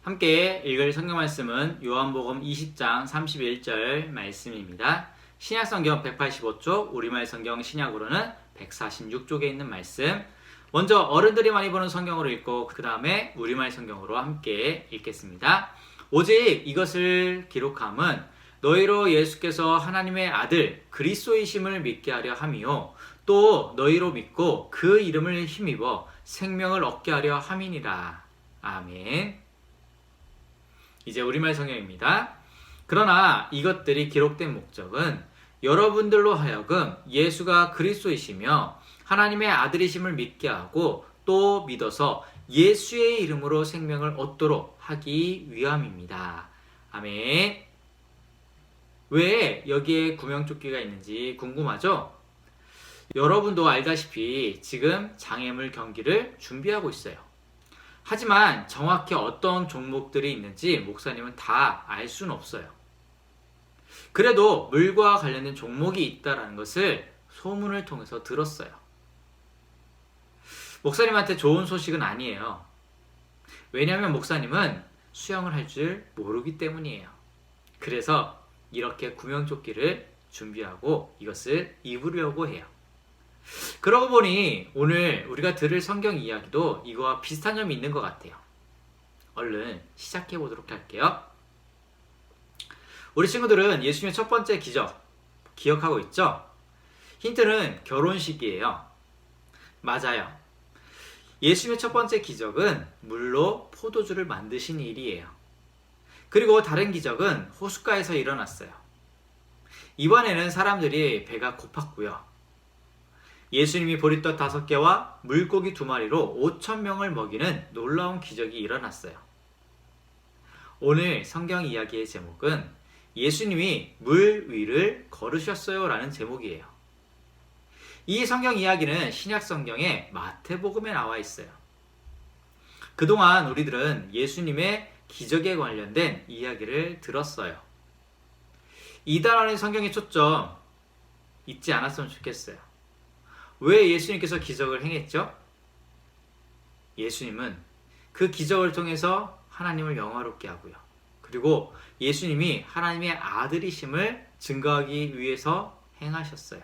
함께 읽을 성경 말씀은 요한복음 20장 31절 말씀입니다. 신약성경 185쪽, 우리말 성경 신약으로는 146쪽에 있는 말씀. 먼저 어른들이 많이 보는 성경으로 읽고 그 다음에 우리말 성경으로 함께 읽겠습니다. 오직 이것을 기록함은 너희로 예수께서 하나님의 아들 그리스도이심을 믿게 하려 함이요 또 너희로 믿고 그 이름을 힘입어 생명을 얻게 하려 함이니라. 아멘. 이제 우리말 성경입니다. 그러나 이것들이 기록된 목적은 여러분들로 하여금 예수가 그리스도이시며 하나님의 아들이심을 믿게 하고 또 믿어서 예수의 이름으로 생명을 얻도록 하기 위함입니다. 아멘. 왜 여기에 구명조끼가 있는지 궁금하죠? 여러분도 알다시피 지금 장애물 경기를 준비하고 있어요. 하지만 정확히 어떤 종목들이 있는지 목사님은 다 알 수는 없어요. 그래도 물과 관련된 종목이 있다는 것을 소문을 통해서 들었어요. 목사님한테 좋은 소식은 아니에요. 왜냐하면 목사님은 수영을 할 줄 모르기 때문이에요. 그래서 이렇게 구명조끼를 준비하고 이것을 입으려고 해요. 그러고 보니 오늘 우리가 들을 성경 이야기도 이거와 비슷한 점이 있는 것 같아요. 얼른 시작해 보도록 할게요. 우리 친구들은 예수님의 첫 번째 기적 기억하고 있죠? 힌트는 결혼식이에요. 맞아요. 예수님의 첫 번째 기적은 물로 포도주를 만드신 일이에요. 그리고 다른 기적은 호숫가에서 일어났어요. 이번에는 사람들이 배가 고팠고요. 예수님이 보리떡 5개와 물고기 2마리로 5,000명을 먹이는 놀라운 기적이 일어났어요. 오늘 성경 이야기의 제목은 예수님이 물 위를 걸으셨어요 라는 제목이에요. 이 성경 이야기는 신약 성경의 마태복음에 나와 있어요. 그동안 우리들은 예수님의 기적에 관련된 이야기를 들었어요. 이단원의 성경의 초점 잊지 않았으면 좋겠어요. 왜 예수님께서 기적을 행했죠? 예수님은 그 기적을 통해서 하나님을 영화롭게 하고요. 그리고 예수님이 하나님의 아들이심을 증거하기 위해서 행하셨어요.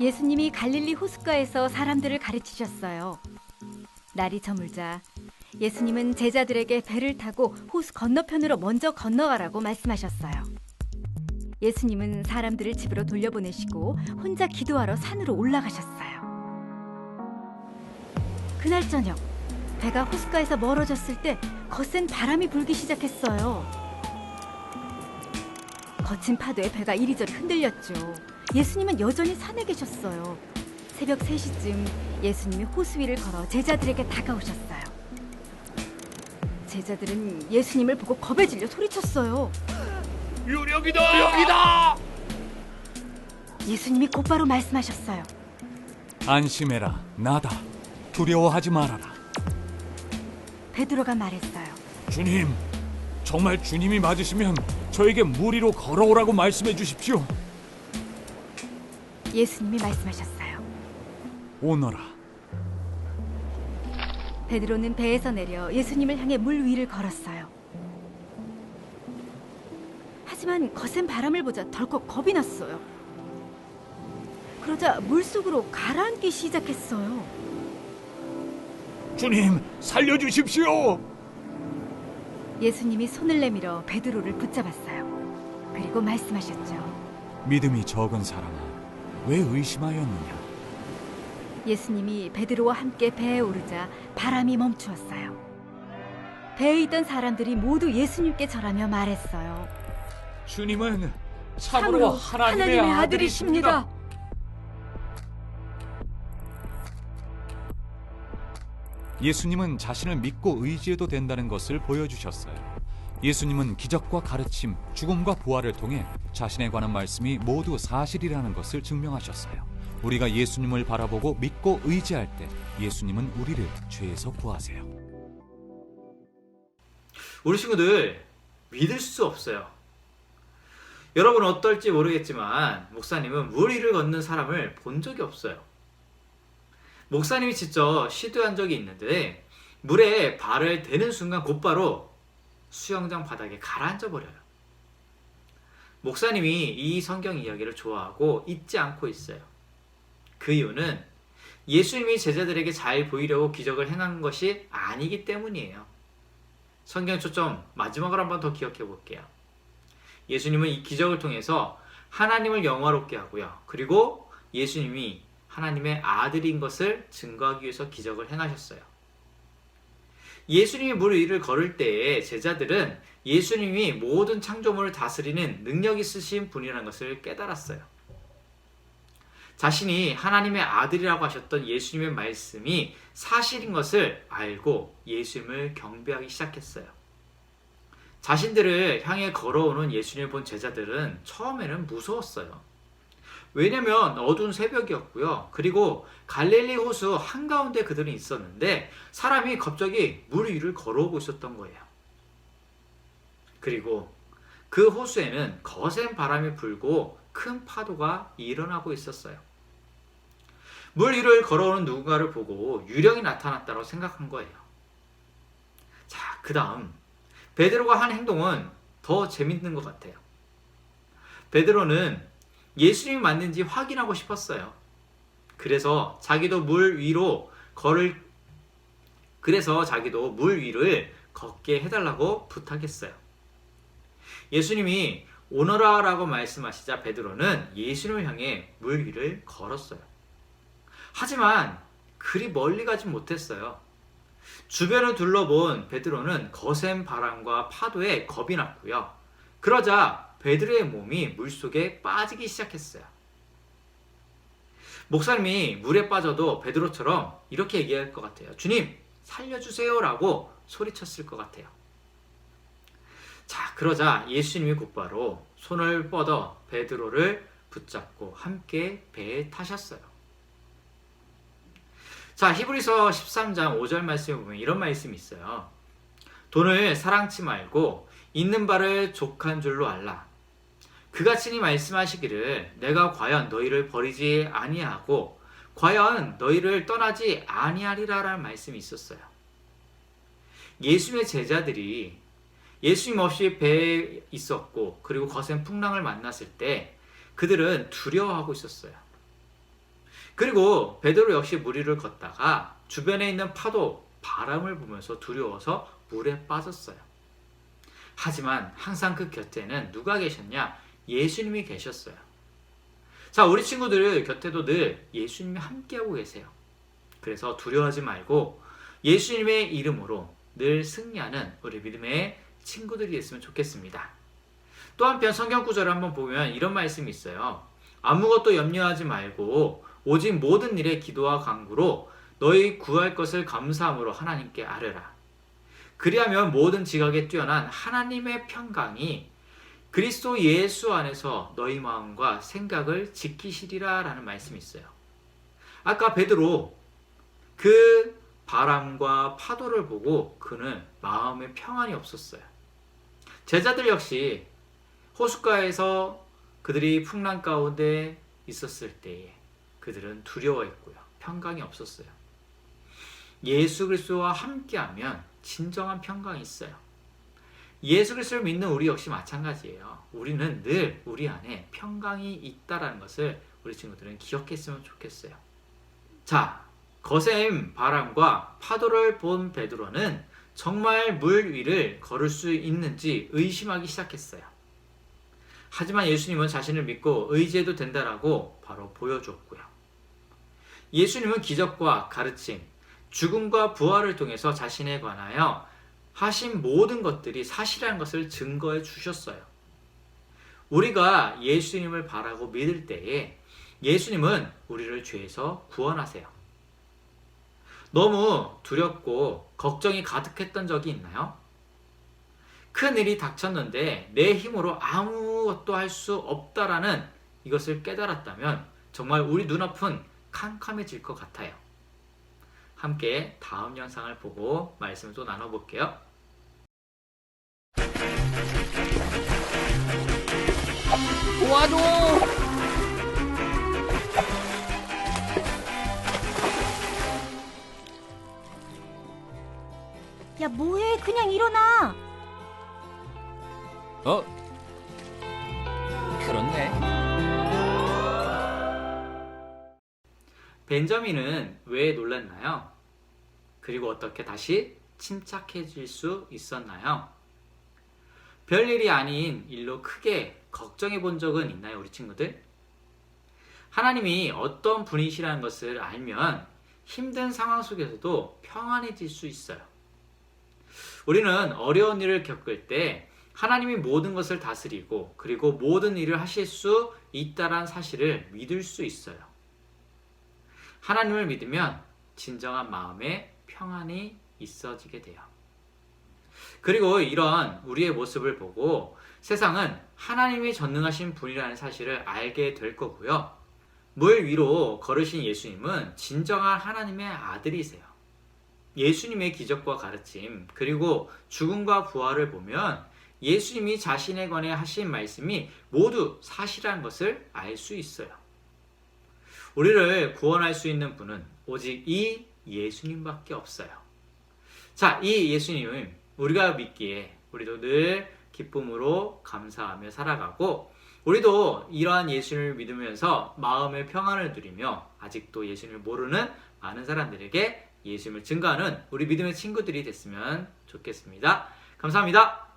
예수님이 갈릴리 호숫가에서 사람들을 가르치셨어요. 날이 저물자 예수님은 제자들에게 배를 타고 호수 건너편으로 먼저 건너가라고 말씀하셨어요. 예수님은 사람들을 집으로 돌려보내시고 혼자 기도하러 산으로 올라가셨어요. 그날 저녁, 배가 호숫가에서 멀어졌을 때 거센 바람이 불기 시작했어요. 거친 파도에 배가 이리저리 흔들렸죠. 예수님은 여전히 산에 계셨어요. 새벽 3시쯤 예수님이 호수 위를 걸어 제자들에게 다가오셨어요. 제자들은 예수님을 보고 겁에 질려 소리쳤어요. 유령이다! 예수님이 곧바로 말씀하셨어요. 안심해라, 나다. 두려워하지 말아라. 베드로가 말했어요. 주님, 정말 주님이 맞으시면 저에게 물 위로 걸어오라고 말씀해 주십시오. 예수님이 말씀하셨어요. 오너라. 베드로는 배에서 내려 예수님을 향해 물 위를 걸었어요. 하지만 거센 바람을 보자 덜컥 겁이 났어요. 그러자 물속으로 가라앉기 시작했어요. 주님, 살려주십시오. 예수님이 손을 내밀어 베드로를 붙잡았어요. 그리고 말씀하셨죠. 믿음이 적은 사람아, 왜 의심하였느냐? 예수님이 베드로와 함께 배에 오르자 바람이 멈추었어요. 배에 있던 사람들이 모두 예수님께 절하며 말했어요. 주님은 참으로 하나님의 아들이십니다. 예수님은 자신을 믿고 의지해도 된다는 것을 보여주셨어요. 예수님은 기적과 가르침, 죽음과 부활을 통해 자신에 관한 말씀이 모두 사실이라는 것을 증명하셨어요. 우리가 예수님을 바라보고 믿고 의지할 때 예수님은 우리를 죄에서 구하세요. 우리 친구들, 믿을 수 없어요. 여러분은 어떨지 모르겠지만 목사님은 물 위를 걷는 사람을 본 적이 없어요. 목사님이 직접 시도한 적이 있는데 물에 발을 대는 순간 곧바로 수영장 바닥에 가라앉아 버려요. 목사님이 이 성경 이야기를 좋아하고 잊지 않고 있어요. 그 이유는 예수님이 제자들에게 잘 보이려고 기적을 행한 것이 아니기 때문이에요. 성경 초점 마지막으로 한번 더 기억해 볼게요. 예수님은 이 기적을 통해서 하나님을 영화롭게 하고요. 그리고 예수님이 하나님의 아들인 것을 증거하기 위해서 기적을 행하셨어요. 예수님이 물 위를 걸을 때에 제자들은 예수님이 모든 창조물을 다스리는 능력 있으신 분이라는 것을 깨달았어요. 자신이 하나님의 아들이라고 하셨던 예수님의 말씀이 사실인 것을 알고 예수님을 경배하기 시작했어요. 자신들을 향해 걸어오는 예수님을 본 제자들은 처음에는 무서웠어요. 왜냐면 어두운 새벽이었고요. 그리고 갈릴리 호수 한가운데 그들은 있었는데 사람이 갑자기 물 위를 걸어오고 있었던 거예요. 그리고 그 호수에는 거센 바람이 불고 큰 파도가 일어나고 있었어요. 물 위를 걸어오는 누군가를 보고 유령이 나타났다고 생각한 거예요. 자, 그 다음 베드로가 한 행동은 더 재밌는 것 같아요. 베드로는 예수님이 맞는지 확인하고 싶었어요. 그래서 자기도 물 위를 걷게 해달라고 부탁했어요. 예수님이 오너라라고 말씀하시자 베드로는 예수님을 향해 물 위를 걸었어요. 하지만 그리 멀리 가진 못했어요. 주변을 둘러본 베드로는 거센 바람과 파도에 겁이 났고요. 그러자 베드로의 몸이 물속에 빠지기 시작했어요. 목사님이 물에 빠져도 베드로처럼 이렇게 얘기할 것 같아요. 주님, 살려주세요 라고 소리쳤을 것 같아요. 자, 그러자 예수님이 곧바로 손을 뻗어 베드로를 붙잡고 함께 배에 타셨어요. 자, 히브리서 13장 5절 말씀에 보면 이런 말씀이 있어요. 돈을 사랑치 말고 있는 바를 족한 줄로 알라. 그가 친히 말씀하시기를 내가 과연 너희를 버리지 아니하고 과연 너희를 떠나지 아니하리라 라는 말씀이 있었어요. 예수님의 제자들이 예수님 없이 배에 있었고 그리고 거센 풍랑을 만났을 때 그들은 두려워하고 있었어요. 그리고 베드로 역시 물 위를 걷다가 주변에 있는 파도, 바람을 보면서 두려워서 물에 빠졌어요. 하지만 항상 그 곁에는 누가 계셨냐? 예수님이 계셨어요. 자, 우리 친구들 곁에도 늘 예수님이 함께하고 계세요. 그래서 두려워하지 말고 예수님의 이름으로 늘 승리하는 우리 믿음의 친구들이 됐으면 좋겠습니다. 또 한편 성경 구절을 한번 보면 이런 말씀이 있어요. 아무것도 염려하지 말고 오직 모든 일에 기도와 간구로 너희 구할 것을 감사함으로 하나님께 아뢰라. 그리하면 모든 지각에 뛰어난 하나님의 평강이 그리스도 예수 안에서 너희 마음과 생각을 지키시리라 라는 말씀이 있어요. 아까 베드로 그 바람과 파도를 보고 그는 마음에 평안이 없었어요. 제자들 역시 호숫가에서 그들이 풍랑 가운데 있었을 때에 그들은 두려워했고요. 평강이 없었어요. 예수 그리스도와 함께하면 진정한 평강이 있어요. 예수 그리스도를 믿는 우리 역시 마찬가지예요. 우리는 늘 우리 안에 평강이 있다는 것을 우리 친구들은 기억했으면 좋겠어요. 자, 거센 바람과 파도를 본 베드로는 정말 물 위를 걸을 수 있는지 의심하기 시작했어요. 하지만 예수님은 자신을 믿고 의지해도 된다라고 바로 보여주었고요. 예수님은 기적과 가르침, 죽음과 부활을 통해서 자신에 관하여 하신 모든 것들이 사실이라는 것을 증거해 주셨어요. 우리가 예수님을 바라고 믿을 때에 예수님은 우리를 죄에서 구원하세요. 너무 두렵고 걱정이 가득했던 적이 있나요? 큰 일이 닥쳤는데 내 힘으로 아무것도 할 수 없다라는 이것을 깨달았다면 정말 우리 눈앞은 캄캄해질 것 같아요. 함께 다음 영상을 보고 말씀을 또 나눠볼게요. 도와줘! 야, 뭐해? 그냥 일어나. 어? 그렇네. 벤저민은 왜 놀랐나요? 그리고 어떻게 다시 침착해질 수 있었나요? 별일이 아닌 일로 크게 걱정해 본 적은 있나요, 우리 친구들? 하나님이 어떤 분이시라는 것을 알면 힘든 상황 속에서도 평안해질 수 있어요. 우리는 어려운 일을 겪을 때 하나님이 모든 것을 다스리고 그리고 모든 일을 하실 수 있다는 사실을 믿을 수 있어요. 하나님을 믿으면 진정한 마음에 평안이 있어지게 돼요. 그리고 이런 우리의 모습을 보고 세상은 하나님이 전능하신 분이라는 사실을 알게 될 거고요. 물 위로 걸으신 예수님은 진정한 하나님의 아들이세요. 예수님의 기적과 가르침, 그리고 죽음과 부활을 보면 예수님이 자신에 관해 하신 말씀이 모두 사실이라는 것을 알 수 있어요. 우리를 구원할 수 있는 분은 오직 이 예수님밖에 없어요. 자, 이 예수님을 우리가 믿기에 우리도 늘 기쁨으로 감사하며 살아가고 우리도 이러한 예수님을 믿으면서 마음의 평안을 누리며 아직도 예수님을 모르는 많은 사람들에게 예수님을 증거하는 우리 믿음의 친구들이 됐으면 좋겠습니다. 감사합니다.